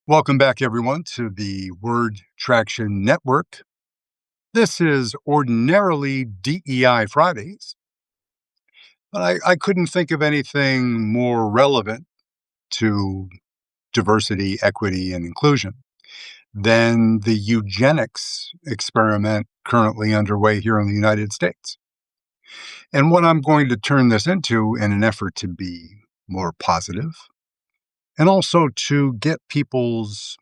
Welcome back, everyone, to the Word Traction Network. This is ordinarily DEI Fridays, but I couldn't think of anything more relevant to diversity, equity, and inclusion than the eugenics experiment currently underway here in the United States. And what I'm going to turn this into in an effort to be more positive and also to get people's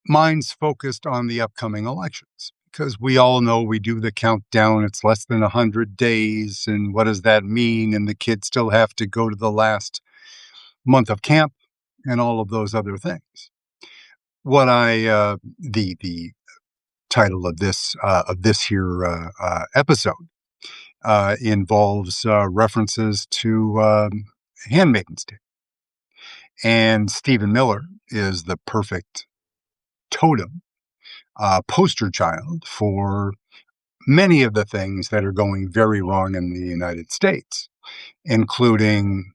minds focused on the upcoming elections because we all know we do the countdown. It's less than 100 days. And what does that mean? And the kids still have to go to the last month of camp and all of those other things. The title of this here episode involves references to Handmaid's Tale. And Stephen Miller is the perfect totem poster child for many of the things that are going very wrong in the United States, including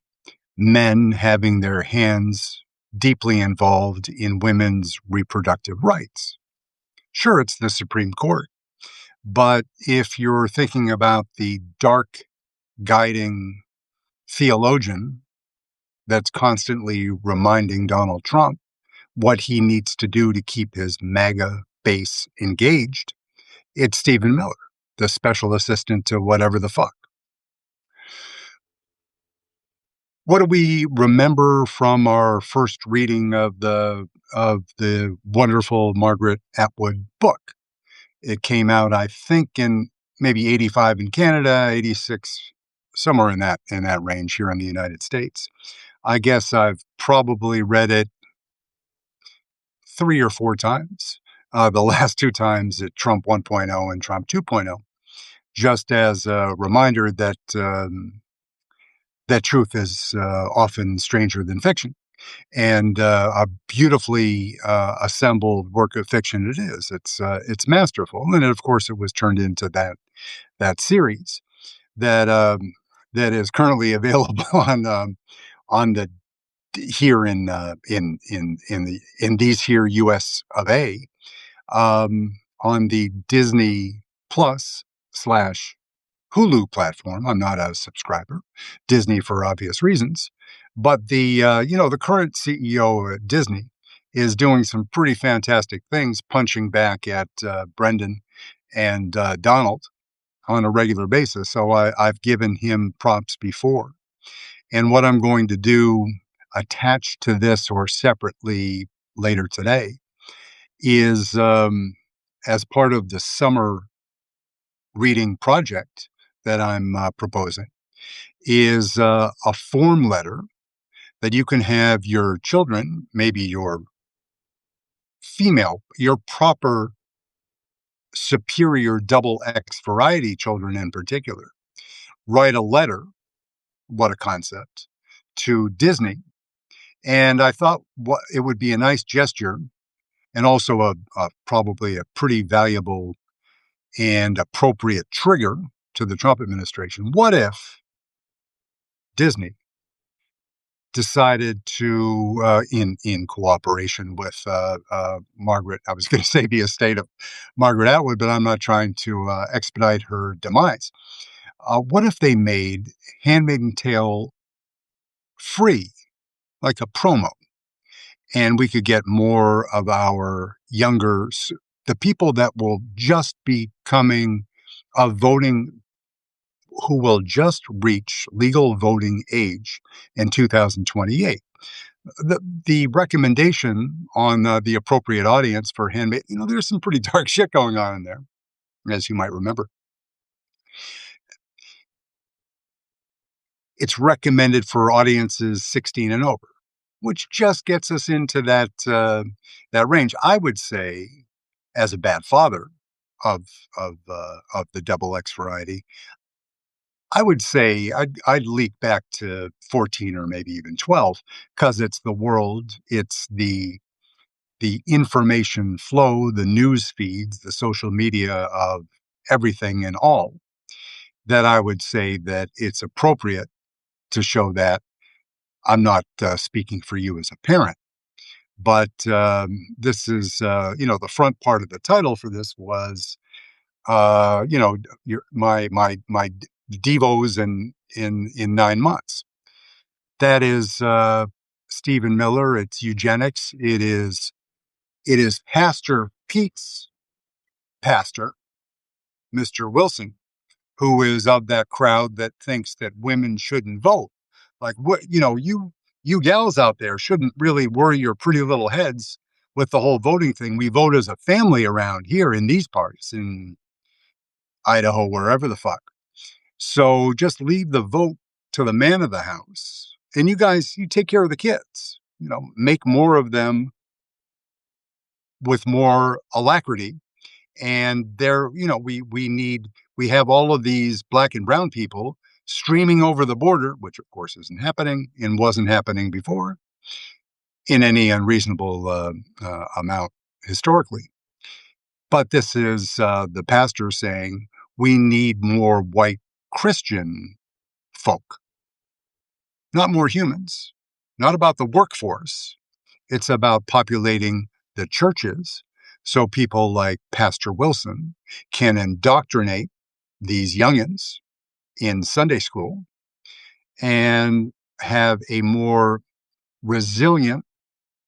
men having their hands deeply involved in women's reproductive rights. Sure, it's the Supreme Court, but if you're thinking about the dark guiding theologian that's constantly reminding Donald Trump what he needs to do to keep his MAGA base engaged, it's Stephen Miller, the special assistant to whatever the fuck. What do we remember from our first reading of the wonderful Margaret Atwood book? It came out, I think, in maybe 85 in Canada, 86, somewhere in that range here in the United States. I guess I've probably read it 3 or 4 times. The last 2 times at Trump 1.0 and Trump 2.0, just as a reminder that that truth is often stranger than fiction. And a beautifully assembled work of fiction it is. It's masterful, and of course, it was turned into that series that that is currently available on the here in these here U.S. of A. On the Disney Plus slash Hulu platform. I'm not a subscriber, Disney for obvious reasons, but the current CEO at Disney is doing some pretty fantastic things, punching back at Brendan and Donald on a regular basis. So I've given him props before. And what I'm going to do attached to this or separately later today is as part of the summer reading project that I'm proposing is a form letter that you can have your children, maybe your your proper superior double X variety children in particular, write a letter, what a concept, to Disney. And I thought it would be a nice gesture and also probably a pretty valuable and appropriate trigger to the Trump administration. What if Disney decided to, in cooperation with Margaret, I was going to say the estate of Margaret Atwood, but I'm not trying to expedite her demise. What if they made Handmaid's Tale free, like a promo, and we could get more of our the people that will just be coming of voting, who will just reach legal voting age in 2028. The recommendation on the appropriate audience for Handmaid, there's some pretty dark shit going on in there, as you might remember. It's recommended for audiences 16 and over, which just gets us into that range. I would say, as a bad father of the double X variety, I would say I'd leak back to 14 or maybe even 12 because it's the world, it's the information flow, the news feeds, the social media of everything and all, that I would say that it's appropriate to show that. I'm not speaking for you as a parent, But this is, the front part of the title for this was, my Devos in 9 months. That is Stephen Miller. It's eugenics. It is Pastor Pete's pastor, Mr. Wilson, who is of that crowd that thinks that women shouldn't vote. Like, what, you gals out there shouldn't really worry your pretty little heads with the whole voting thing. We vote as a family around here in these parts, in Idaho, wherever the fuck. So just leave the vote to the man of the house. And you guys, you take care of the kids, make more of them with more alacrity. And we have all of these black and brown people streaming over the border, which of course isn't happening and wasn't happening before in any unreasonable amount historically. But this is the pastor saying we need more white Christian folk, not more humans, not about the workforce. It's about populating the churches so people like Pastor Wilson can indoctrinate these youngins in Sunday school and have a more resilient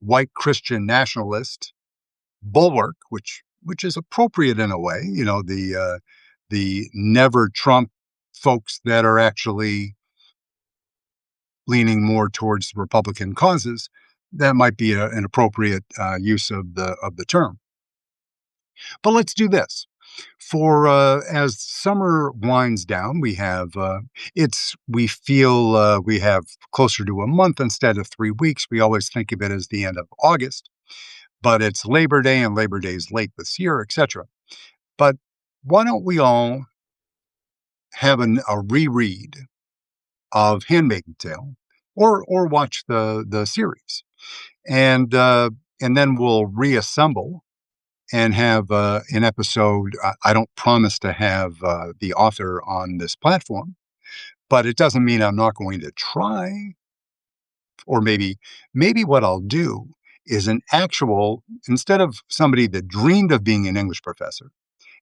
white Christian nationalist bulwark, which is appropriate in a way. The never Trump folks that are actually leaning more towards Republican causes, that might be an appropriate use of the term. But let's do this. For as summer winds down, we feel we have closer to a month instead of 3 weeks. We always think of it as the end of August, but it's Labor Day, and Labor Day is late this year, etc. But why don't we all have a reread of Handmaid's Tale, or watch the series, and then we'll reassemble and have an episode. I don't promise to have the author on this platform, but it doesn't mean I'm not going to try. Or maybe what I'll do is instead of somebody that dreamed of being an English professor,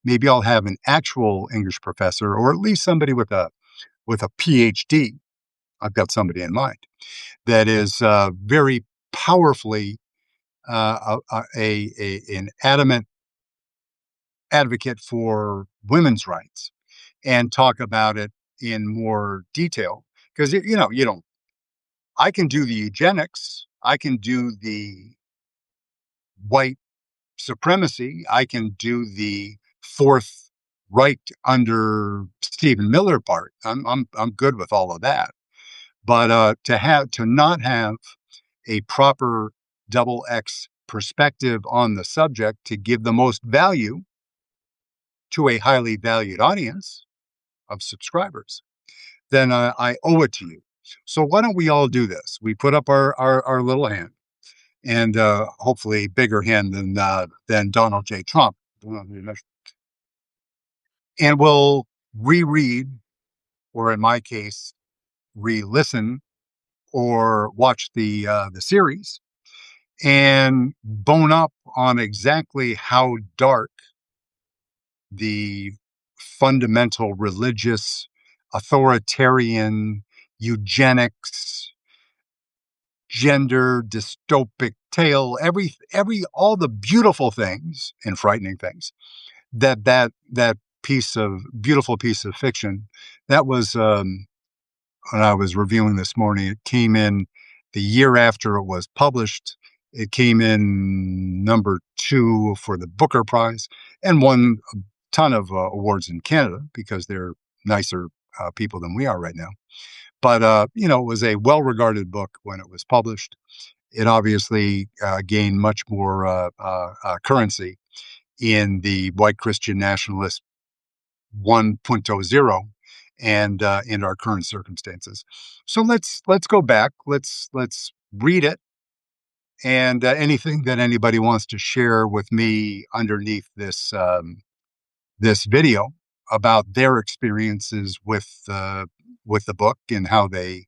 maybe I'll have an actual English professor, or at least somebody with a PhD. I've got somebody in mind that is very powerfully an adamant advocate for women's rights, and talk about it in more detail. Because you don't. I can do the eugenics. I can do the white supremacy. I can do the Fourth Reich under Stephen Miller part. I'm good with all of that. But to not have a proper double X perspective on the subject to give the most value to a highly valued audience of subscribers, then I owe it to you. So why don't we all do this? We put up our little hand, and hopefully bigger hand than Donald J. Trump, and we'll reread, or in my case, re-listen or watch the series, and bone up on exactly how dark the fundamental religious, authoritarian, eugenics, gender dystopic tale, all the beautiful things and frightening things that beautiful piece of fiction that was, when I was reviewing this morning, it came in the year after it was published. It came in number 2 for the Booker Prize, and won a ton of awards in Canada, because they're nicer people than we are right now. But it was a well-regarded book when it was published. It obviously gained much more currency in the white Christian nationalist 1.0, and in our current circumstances. So let's go back. Let's read it, and anything that anybody wants to share with me underneath this video about their experiences with the book and how they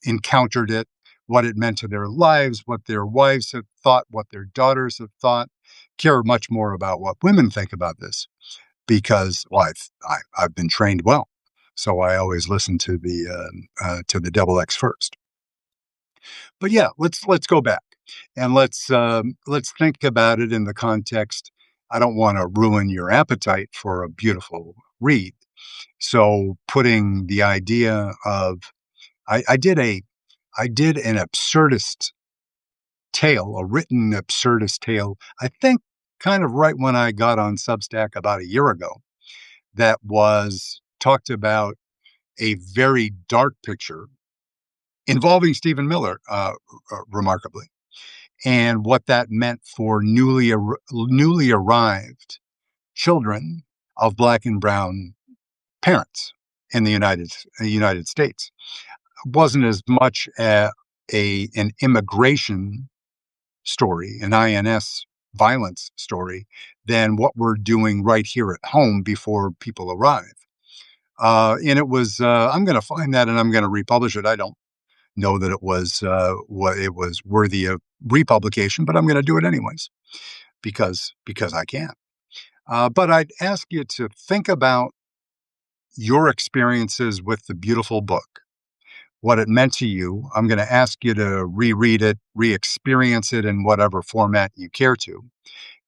encountered it, what it meant to their lives, what their wives have thought, what their daughters have thought. Care much more about what women think about this because, well, I've been trained well, so I always listen to the double X first. But yeah, let's go back and let's think about it in the context. I don't want to ruin your appetite for a beautiful read. So putting the idea of I did an absurdist tale, a written absurdist tale, I think kind of right when I got on Substack about a year ago, that was talked about a very dark picture involving Stephen Miller, remarkably, and what that meant for newly arrived children of Black and brown parents in the United States. It wasn't as much an immigration story, an INS violence story, than what we're doing right here at home before people arrive. And it was, I'm going to find that and I'm going to republish it. I don't know that it was what it was worthy of republication, but I'm going to do it anyways because I can. But I'd ask you to think about your experiences with the beautiful book, what it meant to you. I'm going to ask you to reread it, re-experience it in whatever format you care to,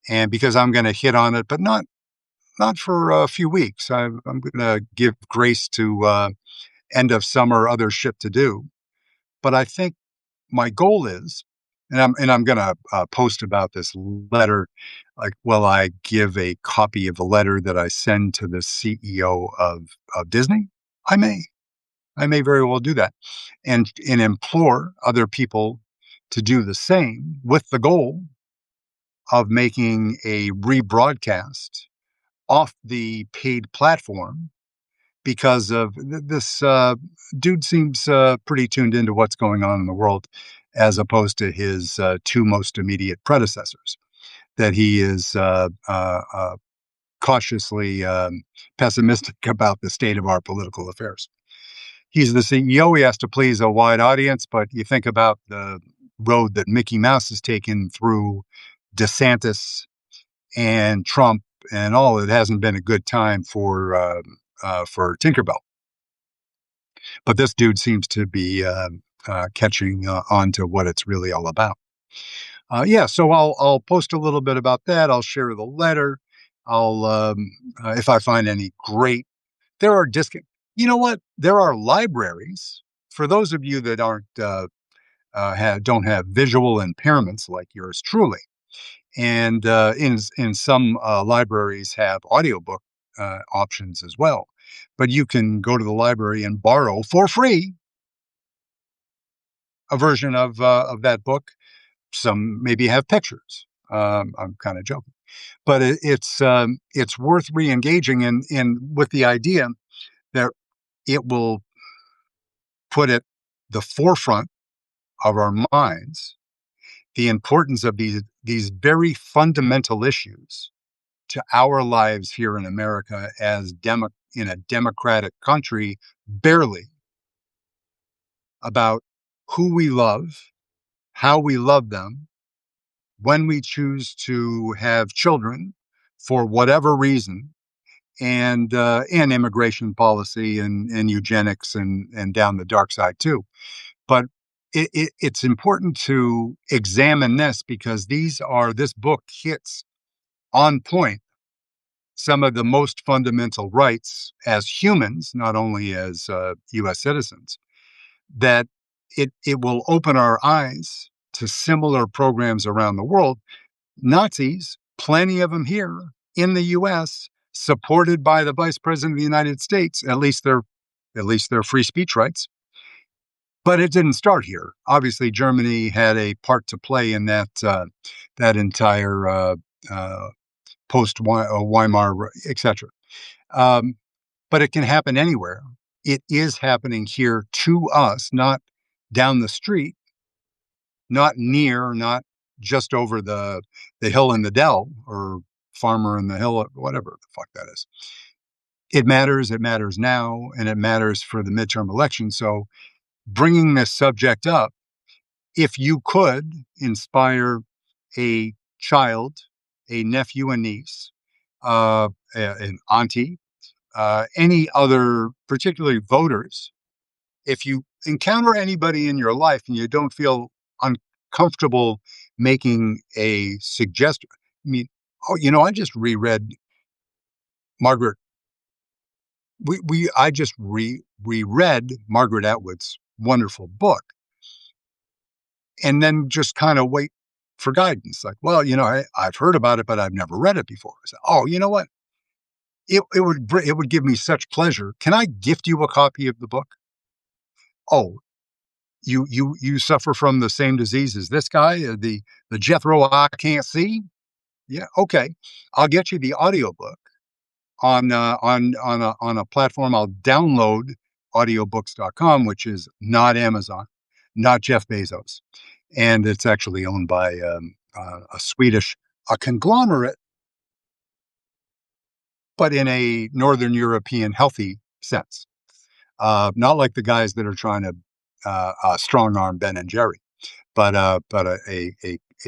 and because I'm going to hit on it, but not for a few weeks. I'm going to give grace to end of summer, other shit to do. But I think my goal is, and I'm going to post about this letter. Like, well, I give a copy of the letter that I send to the CEO of Disney. I may, I may very well do that, and implore other people to do the same with the goal of making a rebroadcast off the paid platform because of this dude seems pretty tuned into what's going on in the world as opposed to his two most immediate predecessors, that he is cautiously pessimistic about the state of our political affairs. He's the CEO. He has to please a wide audience, but you think about the road that Mickey Mouse has taken through DeSantis and Trump and all. It hasn't been a good time for Tinkerbell. But this dude seems to be catching on to what it's really all about. Yeah, so I'll post a little bit about that. I'll share the letter. I'll if I find any great. There are You know what? There are libraries for those of you that aren't don't have visual impairments like yours truly, and in some libraries have audiobook options as well. But you can go to the library and borrow for free a version of that book. Some maybe have pictures. I'm kind of joking, but it's worth re-engaging in with the idea that it will put at the forefront of our minds the importance of these very fundamental issues to our lives here in America as in a democratic country, barely, about who we love, how we love them, when we choose to have children for whatever reason, and immigration policy and eugenics and down the dark side too. But it's important to examine this because this book hits on point some of the most fundamental rights as humans, not only as U.S. citizens, that it will open our eyes to similar programs around the world. Nazis, plenty of them here in the U.S., supported by the Vice President of the United States. At least their free speech rights. But it didn't start here. Obviously, Germany had a part to play in that entire post Weimar, etc. But it can happen anywhere. It is happening here to us, not down the street, not near, not just over the hill in the dell or farmer in the hill, or whatever the fuck that is. It matters. It matters now, and it matters for the midterm election. So bringing this subject up if you could inspire a child, a nephew and niece, an auntie, any other, particularly voters, if you encounter anybody in your life and you don't feel uncomfortable making a suggestion, I mean, oh, I just reread Margaret. I just reread Margaret Atwood's wonderful book, and then just kind of wait for guidance. Like, well, I've heard about it, but I've never read it before. I said, oh, you know what? It would give me such pleasure. Can I gift you a copy of the book? Oh, you suffer from the same disease as this guy, the Jethro I can't see. Yeah, okay. I'll get you the audiobook on a platform. I'll download audiobooks.com, which is not Amazon, not Jeff Bezos, and it's actually owned by a conglomerate, but in a Northern European healthy sense. Not like the guys that are trying to strong arm Ben and Jerry, but a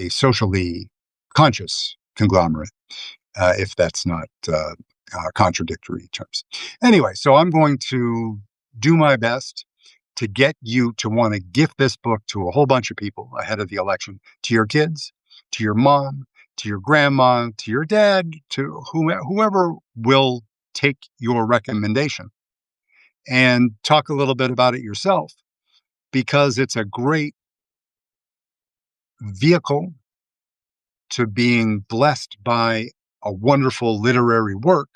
socially conscious conglomerate, if that's not contradictory terms. Anyway, so I'm going to do my best to get you to want to gift this book to a whole bunch of people ahead of the election, to your kids, to your mom, to your grandma, to your dad, to whoever will take your recommendation, and talk a little bit about it yourself, because it's a great vehicle to being blessed by a wonderful literary work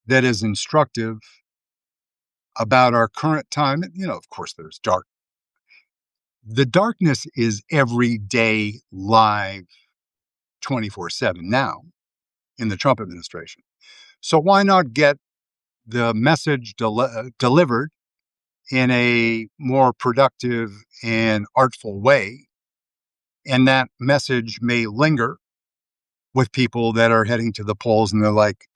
that is instructive about our current time. Of course, there's dark. The darkness is every day live 24/7 now in the Trump administration. So why not get the message delivered in a more productive and artful way? And that message may linger with people that are heading to the polls and they're like,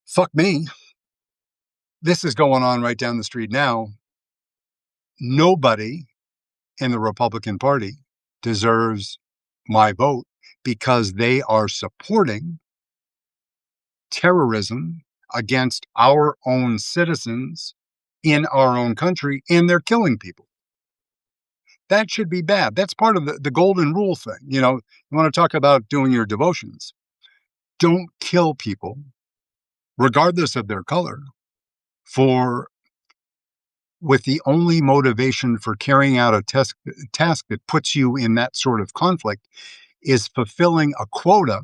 fuck me. This is going on right down the street now. Nobody in the Republican Party deserves my vote because they are supporting terrorism against our own citizens in our own country, and they're killing people. That should be bad. That's part of the golden rule thing. You want to talk about doing your devotions. Don't kill people, regardless of their color, for with the only motivation for carrying out a task that puts you in that sort of conflict is fulfilling a quota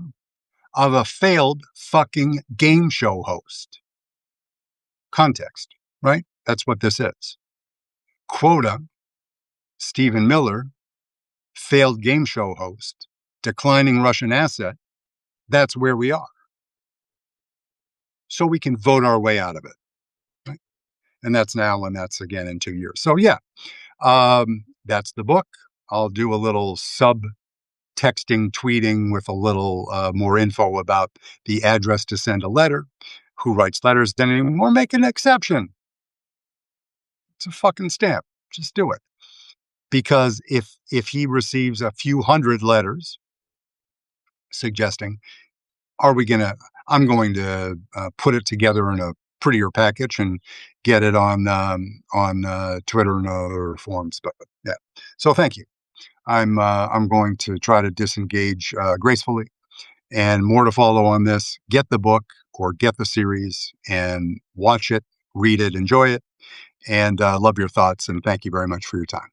of a failed fucking game show host. Context, right? That's what this is. Quota, Stephen Miller, failed game show host, declining Russian asset. That's where we are. So we can vote our way out of it. Right? And that's now, and that's again in 2 years. So yeah, that's the book. I'll do a little texting, tweeting with a little more info about the address to send a letter, who writes letters, then anymore, make an exception. It's a fucking stamp. Just do it. Because if he receives a few hundred letters suggesting, I'm going to put it together in a prettier package and get it on Twitter and other forums. But yeah, so thank you. I'm going to try to disengage gracefully, and more to follow on this. Get the book or get the series and watch it, read it, enjoy it, and love your thoughts. And thank you very much for your time.